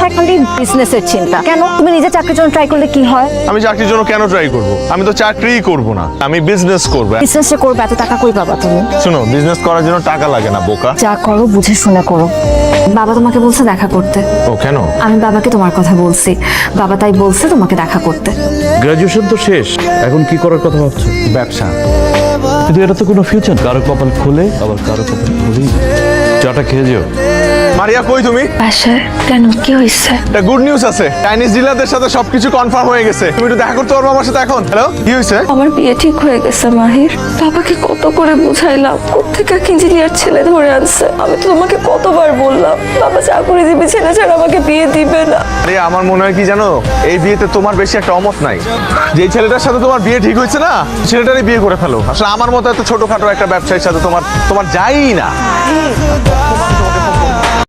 মাথায় খালি বিজনেসের চিন্তা। কেন তুমি নিজে চাকরির জন্য ট্রাই করলে কি হয়? আমি চাকরির জন্য কেন ট্রাই করব? আমি তো চাকরিই করব না, আমি বিজনেস করব। বিজনেসে করবে, এত টাকা কই পাবা তুমি? শোনো, বিজনেস করার জন্য টাকা লাগে না বোকা। যা করো বুঝে শুনে করো। বাবা তোমাকে বলছে দেখা করতে। ও কেন? আমি বাবাকে তোমার কথা বলছি, বাবা তাই বলছে তোমাকে দেখা করতে। গ্রাজুয়েশন তো শেষ, এখন কি করার কথা ভাবছো? ব্যবসা। কিন্তু এটা তো কোনো ফিউচার, কারো কপাল খুলে আবার কারো কপাল খুলেই। চাটা খেয়ে যেও। মারিয়া কই তুমি? বাসায়। কেন, কি হয়েছে? একটা গুড নিউজ আছে, চাইনিজ ডিলারদের সাথে সবকিছু কনফার্ম হয়ে গেছে। তুমি একটু দেখা করতে পারবে আমার সাথে এখন? হ্যালো, কি হয়েছে? আমার বিয়ে ঠিক হয়ে গেছে মাহির। বাবাকে কত করে বুঝাইলাম, কোত্থেকে ইঞ্জিনিয়ার ছেলে ধরে আনছে। আমি তো তোমাকে কতবার বললাম বাবা চাকরি দিবে, ছেলে ছাড়া আমাকে বিয়ে দিবে না। আরে আমার মনে হয় কি জানো, এই বিয়েতে তোমার বেশি একটা অমত নাই। যে ছেলেটার সাথে তোমার বিয়ে ঠিক হয়েছে না, ছেলেটারই বিয়ে করে ফেলো। আসলে আমার মতো এত ছোটখাটো একটা ব্যবসায়ীর সাথে তোমার যাই না।